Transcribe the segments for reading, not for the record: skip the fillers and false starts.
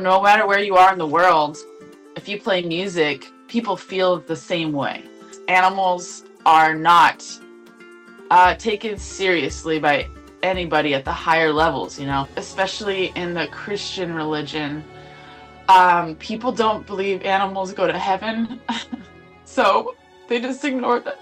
No matter where you are in the world, if you play music, people feel the same way. Animals are not taken seriously by anybody at the higher levels, especially in the Christian religion. People don't believe animals go to heaven, so they just ignore them.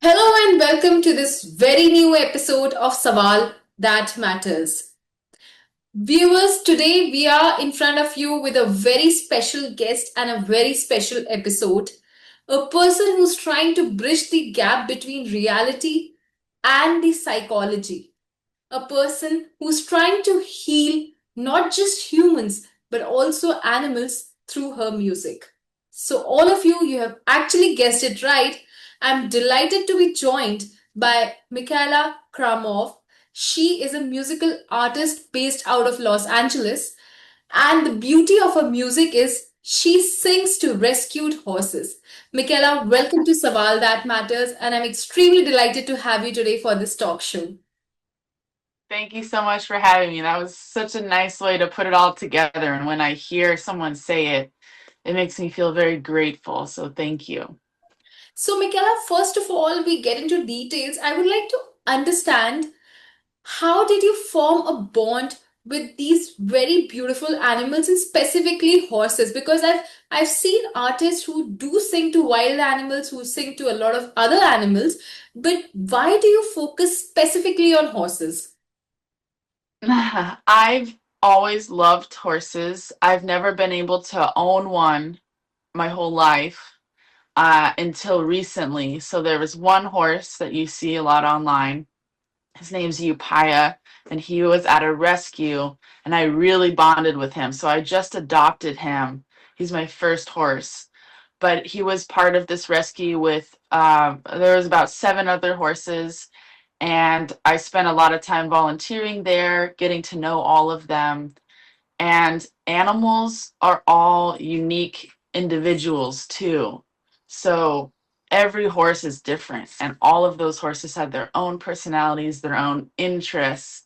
Hello and welcome to this very new episode of Sawal That Matters. Viewers, today we are in front of you with a very special guest and a very special episode. A person who's trying to bridge the gap between reality and the psychology. A person who's trying to heal not just humans but also animals through her music. So, all of you, you have actually guessed it right. I'm delighted to be joined by Mikayla Khramov. She is a musical artist based out of Los Angeles, and the beauty of her music is she sings to rescued horses. Mikayla, welcome to Saval That Matters, and I'm extremely delighted to have you today for this talk show. Thank you so much for having me. That was such a nice way to put it all together. And when I hear someone say it, it makes me feel very grateful. So thank you. So, Michaela, first of all, we get into details. I would like to understand how did you form a bond with these very beautiful animals and specifically horses? Because I've seen artists who do sing to wild animals, who sing to a lot of other animals, but why do you focus specifically on horses? I've always loved horses. I've never been able to own one my whole life until recently. So there was one horse that you see a lot online. His name's Upaya, and he was at a rescue, and I really bonded with him. So I just adopted him. He's my first horse. But he was part of this rescue with, there was about 7 other horses, and I spent a lot of time volunteering there, getting to know all of them. And animals are all unique individuals too. So every horse is different, and all of those horses have their own personalities, their own interests.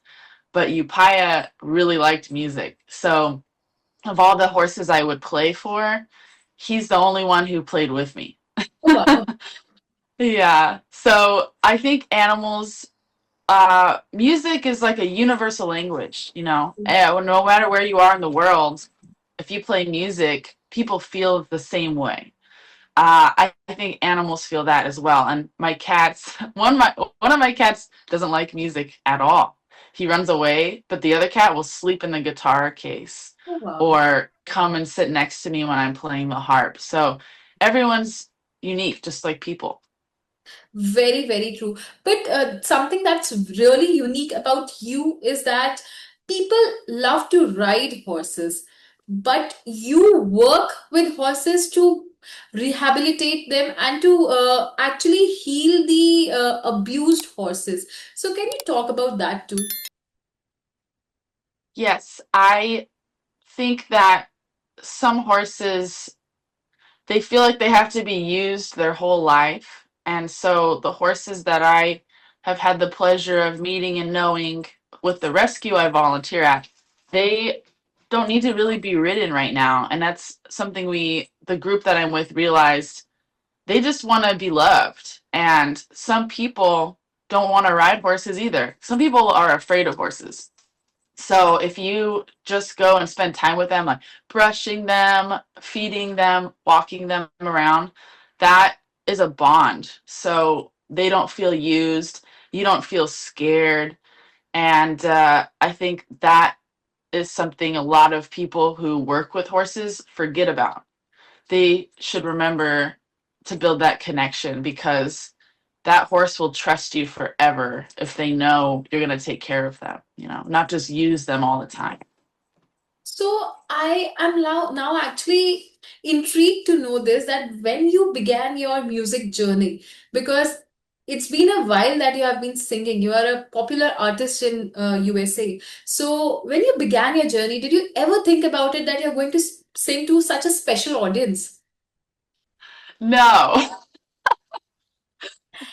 But Upaya really liked music. So of all the horses I would play for, he's the only one who played with me. Oh, wow. Yeah. So I think animals music is like a universal language. No matter where you are in the world, if you play music, people feel the same way. I think animals feel that as well. And my cats, one of my cats doesn't like music at all. He runs away, but the other cat will sleep in the guitar case Oh, wow. or come and sit next to me when I'm playing the harp. So everyone's unique, just like people. Very, very true. But something that's really unique about you is that people love to ride horses, but you work with horses to rehabilitate them and to actually heal the abused horses. So, can you talk about that too? Yes, I think that some horses, they feel like they have to be used their whole life. And so the horses that I have had the pleasure of meeting and knowing with the rescue I volunteer at, they don't need to really be ridden right now. And that's something the group that I'm with, realized they just want to be loved. And some people don't want to ride horses either. Some people are afraid of horses. So if you just go and spend time with them, like brushing them, feeding them, walking them around, that is a bond. So they don't feel used, you don't feel scared. And I think that is something a lot of people who work with horses forget about. They should remember to build that connection, because that horse will trust you forever if they know you're going to take care of them, not just use them all the time. So I am now actually intrigued to know this that when you began your music journey, because It's been a while that you have been singing. You are a popular artist in USA. So, when you began your journey, did you ever think about it that you're going to sing to such a special audience? No.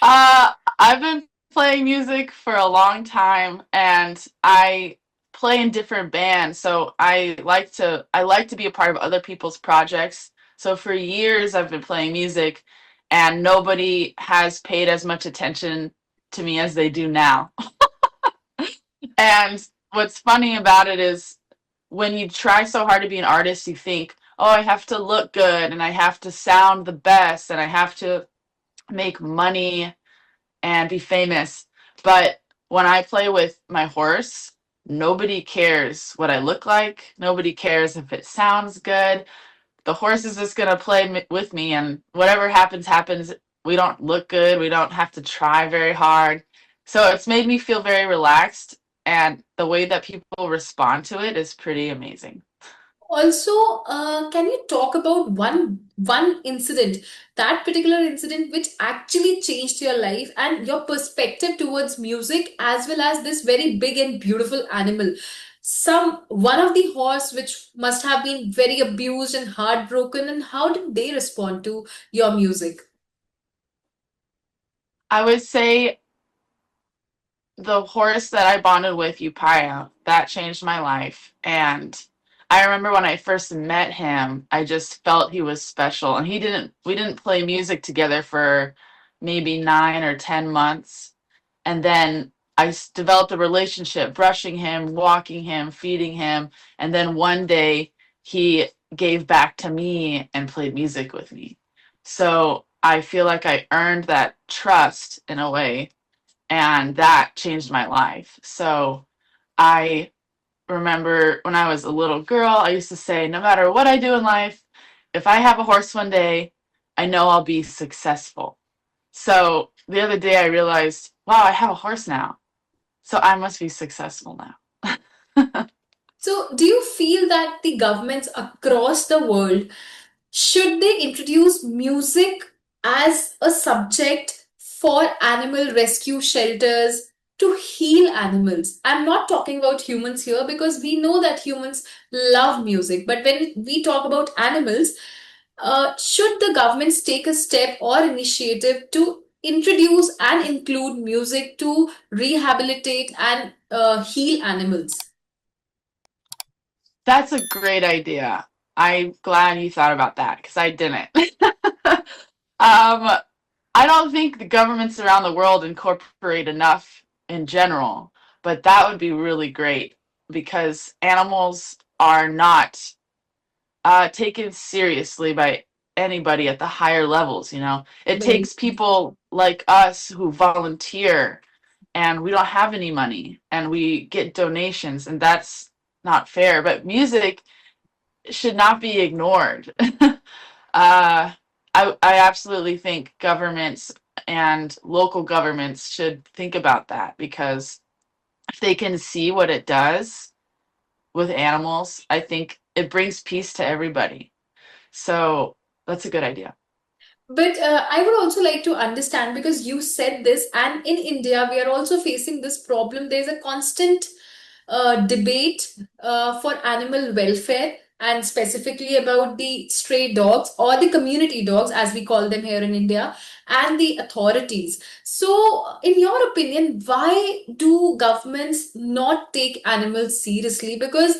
I've been playing music for a long time, and I play in different bands. So I like to be a part of other people's projects. So for years I've been playing music, and nobody has paid as much attention to me as they do now. And what's funny about it is when you try so hard to be an artist, you think, oh, I have to look good and I have to sound the best and I have to make money and be famous. But when I play with my horse, nobody cares what I look like. Nobody cares if it sounds good. The horse is just going to play with me, and whatever happens, happens. We don't look good. We don't have to try very hard. So it's made me feel very relaxed. And the way that people respond to it is pretty amazing. Also, can you talk about one incident, that particular incident which actually changed your life and your perspective towards music as well as this very big and beautiful animal? Some one of the horse which must have been very abused and heartbroken, and how did they respond to your music? I would say the horse that I bonded with, Upaya, that changed my life. And I remember when I first met him, I just felt he was special. And we didn't play music together for maybe 9 or 10 months. And then developed a relationship, brushing him, walking him, feeding him. And then one day he gave back to me and played music with me. So I feel like I earned that trust in a way, and that changed my life. So I remember when I was a little girl, I used to say, no matter what I do in life, if I have a horse one day, I know I'll be successful. So the other day I realized, wow, I have a horse now. So I must be successful now. So, do you feel that the governments across the world should they introduce music as a subject for animal rescue shelters to heal animals? I'm not talking about humans here because we know that humans love music. But when we talk about animals, should the governments take a step or initiative to introduce and include music to rehabilitate and heal animals? That's a great idea. I'm glad you thought about that because I didn't. um, I don't think the governments around the world incorporate enough in general, but that would be really great because animals are not taken seriously by anybody at the higher levels. It Very. takes people like us who volunteer, and we don't have any money, and we get donations, and that's not fair. But music should not be ignored. I absolutely think governments and local governments should think about that, because if they can see what it does with animals, I think it brings peace to everybody. So that's a good idea. But I would also like to understand because you said this, and in India, we are also facing this problem. There's a constant debate for animal welfare and specifically about the stray dogs or the community dogs, as we call them here in India, and the authorities. So, in your opinion, why do governments not take animals seriously? Because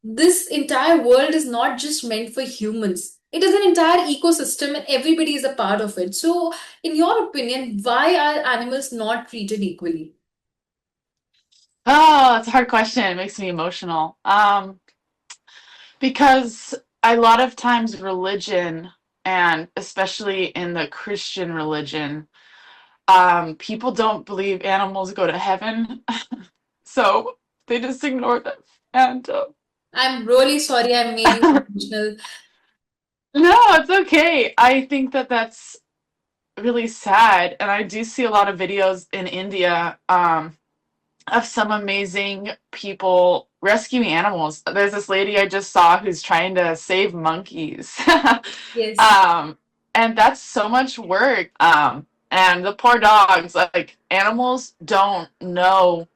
this entire world is not just meant for humans. It is an entire ecosystem and everybody is a part of it. So, in your opinion, why are animals not treated equally? Oh, it's a hard question. It makes me emotional. Because a lot of times religion, and especially in the Christian religion, people don't believe animals go to heaven, so they just ignore them. And I'm really sorry I made you emotional. no, it's okay. I think that that's really sad, and I do see a lot of videos in India, of some amazing people rescuing animals. There's this lady I just saw who's trying to save monkeys. Yes. um, and that's so much work. And the poor dogs, like animals don't know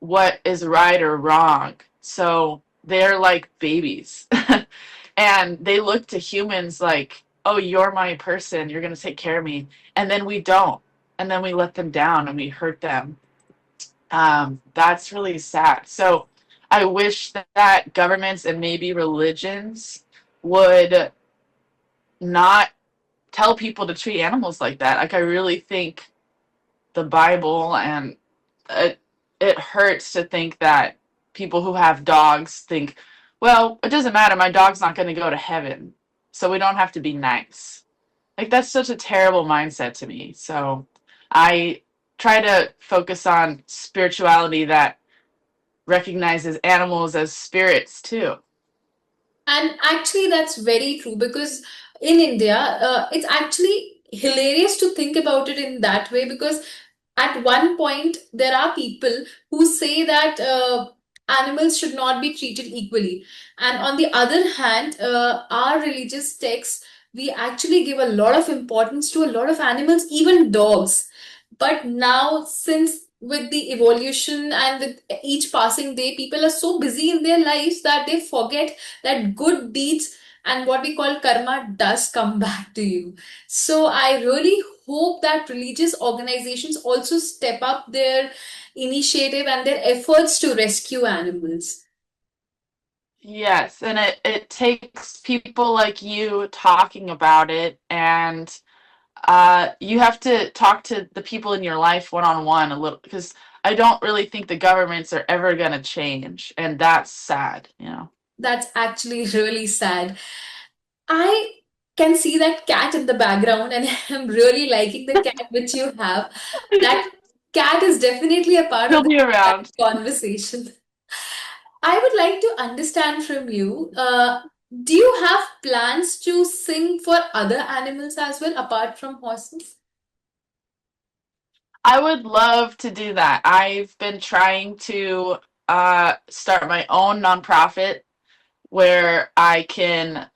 what is right or wrong. So they're like babies. And they look to humans like, oh, you're my person. You're going to take care of me. And then we don't. And then we let them down and we hurt them. That's really sad. So I wish that governments and maybe religions would not tell people to treat animals like that. Like, I really think the Bible and it, it hurts to think that people who have dogs think, well, it doesn't matter. My dog's not going to go to heaven. So we don't have to be nice. Like, that's such a terrible mindset to me. So I try to focus on spirituality that recognizes animals as spirits too. And actually, that's very true because in India, it's actually hilarious to think about it in that way because at one point, there are people who say that animals should not be treated equally. And on the other hand, our religious texts, we actually give a lot of importance to a lot of animals, even dogs. But now, since with the evolution and with each passing day, people are so busy in their lives that they forget that good deeds and what we call karma does come back to you. So I really hope that religious organizations also step up their initiative and their efforts to rescue animals. Yes, and it takes people like you talking about it, and you have to talk to the people in your life one on one a little, because I don't really think the governments are ever going to change, and that's sad, you know. That's actually really sad. I can see that cat in the background, and I'm really liking the cat which you have. That cat is definitely a part of He'll the be around. conversation. I would like to understand from you, do you have plans to sing for other animals as well, apart from horses? I would love to do that. I've been trying to start my own nonprofit where I can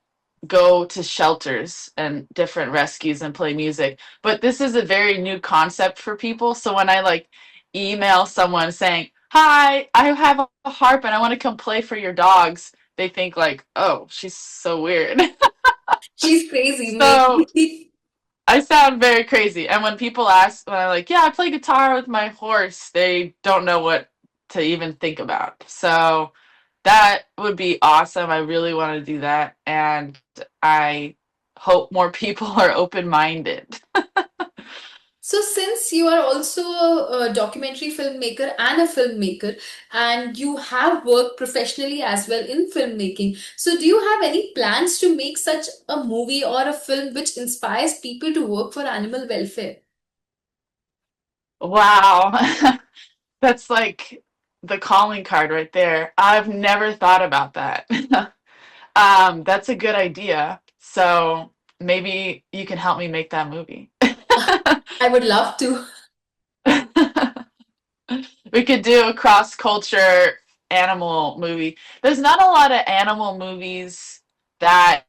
go to shelters and different rescues and play music. But this is a very new concept for people. So when I like email someone saying, "Hi, I have a harp and I want to come play for your dogs," they think like, "Oh, she's so weird." She's crazy, So maybe. I sound very crazy. And when people ask, when I'm like, "Yeah, I play guitar with my horse," they don't know what to even think about. So that would be awesome. I really want to do that. And I hope more people are open minded. So, since you are also a documentary filmmaker and a filmmaker, and you have worked professionally as well in filmmaking, so do you have any plans to make such a movie or a film which inspires people to work for animal welfare? Wow. That's like the calling card right there. I've never thought about that. That's a good idea. So maybe you can help me make that movie. I would love to. We could do a cross culture animal movie. There's not a lot of animal movies that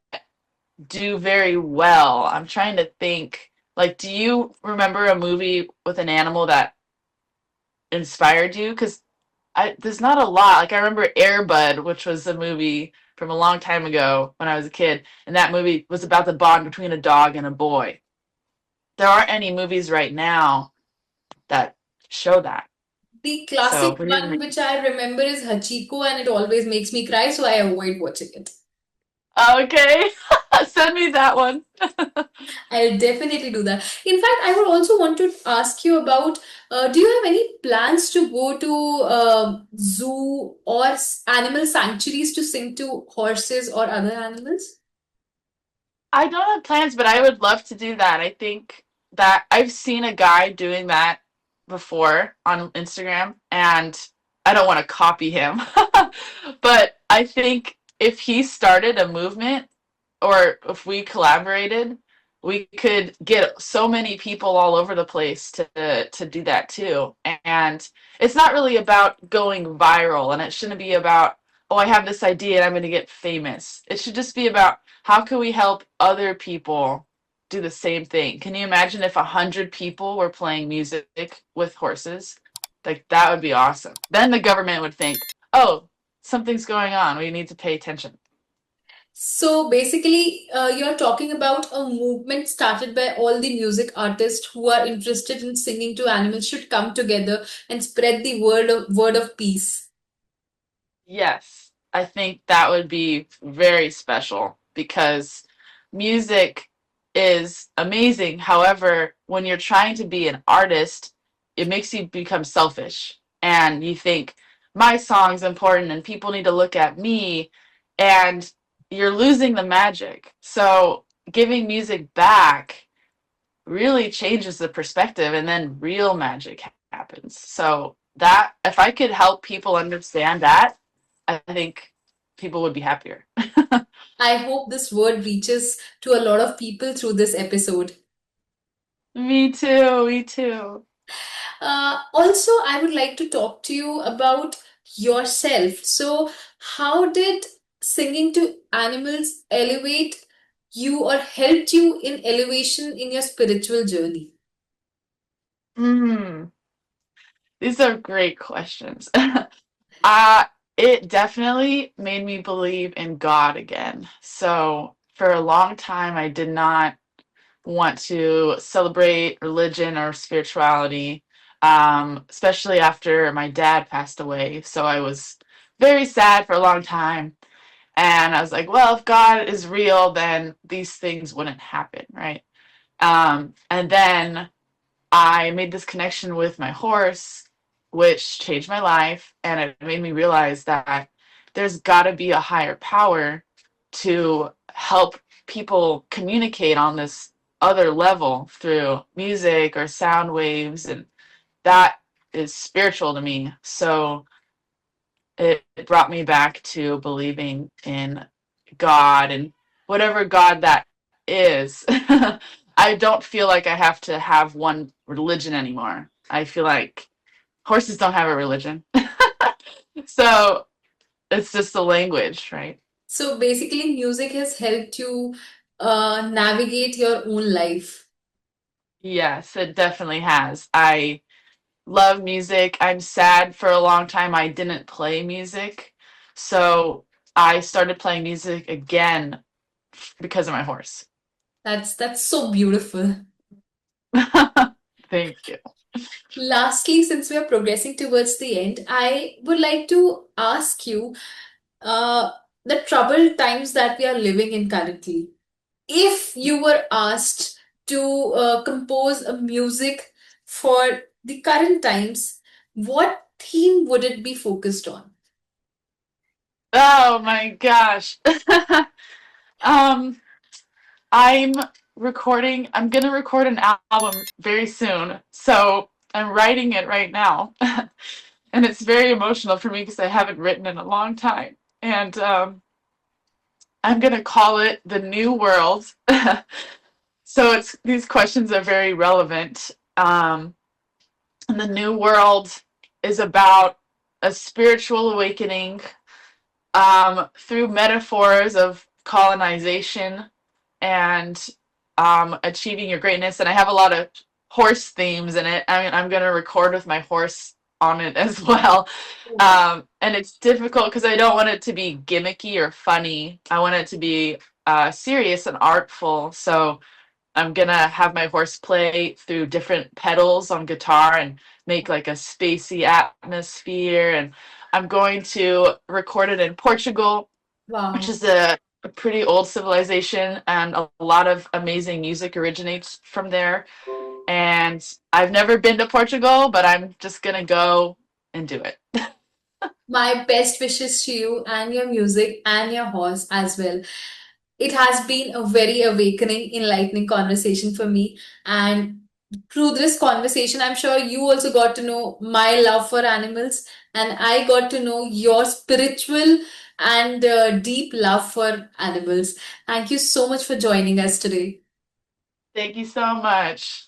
do very well. I'm trying to think. Like, do you remember a movie with an animal that inspired you? Because there's not a lot. Like, I remember Air Bud, which was a movie from a long time ago when I was a kid, and that movie was about the bond between a dog and a boy. There aren't any movies right now that show that. The So classic we one didn't. which I remember is Hachiko, and it always makes me cry, so I avoid watching it. Okay, send me that one. I'll definitely do that. In fact, I would also want to ask you about do you have any plans to go to zoo or animal sanctuaries to sing to horses or other animals? I don't have plans, but I would love to do that. I think that I've seen a guy doing that before on Instagram, and I don't want to copy him. But I think if he started a movement or if we collaborated, we could get so many people all over the place to do that too. And it's not really about going viral, and it shouldn't be about, oh, I have this idea and I'm going to get famous. It should just be about how can we help other people do the same thing. Can you imagine if 100 people were playing music with horses? Like that would be awesome. Then the government would think, oh, something's going on. We need to pay attention. So basically, you're talking about a movement started by all the music artists who are interested in singing to animals should come together and spread the word of peace. Yes, I think that would be very special because music is amazing. However, when you're trying to be an artist, it makes you become selfish and you think my song's important and people need to look at me, and you're losing the magic. So, giving music back really changes the perspective and then real magic happens. So, that if I could help people understand that, I think people would be happier. I hope this word reaches to a lot of people through this episode. Me too, me too. Also, I would like to talk to you about yourself. So, how did singing to animals elevate you or helped you in elevation in your spiritual journey? Mm, these are great questions. uh, it definitely made me believe in God again. So for a long time, I did not want to celebrate religion or spirituality, especially after my dad passed away. So I was very sad for a long time. And I was like, well, if God is real, then these things wouldn't happen, right? And then I made this connection with my horse, which changed my life. And it made me realize that there's got to be a higher power to help people communicate on this other level through music or sound waves. And that is spiritual to me. So it brought me back to believing in God and whatever God that is. I don't feel like I have to have one religion anymore. I feel like horses don't have a religion. So it's just a language, right? So, basically, music has helped you navigate your own life. Yes, it definitely has. I love music. I'm sad for a long time I didn't play music. So I started playing music again because of my horse. That's so beautiful. Thank you. Lastly, since we are progressing towards the end, I would like to ask you uh, the troubled times that we are living in currently. If you were asked to compose a music for the current times, what theme would it be focused on? Oh my gosh. um, I'm I'm gonna record an album very soon. So I'm writing it right now. And it's very emotional for me because I haven't written in a long time. And I'm gonna call it The New World. So it's these questions are very relevant. And the New World is about a spiritual awakening through metaphors of colonization and achieving your greatness. And I have a lot of horse themes in it. I mean, I'm going to record with my horse on it as well. And it's difficult because I don't want it to be gimmicky or funny. I want it to be serious and artful. So I'm going to have my horse play through different pedals on guitar and make like a spacey atmosphere. And I'm going to record it in Portugal, which Wow. is a pretty old civilization, and a lot of amazing music originates from there. And I've never been to Portugal, but I'm just gonna go and do it. My best wishes to you and your music and your horse as well. It has been a very awakening, enlightening conversation for me. And through this conversation, I'm sure you also got to know my love for animals, and I got to know your spiritual and deep love for animals. Thank you so much for joining us today. Thank you so much.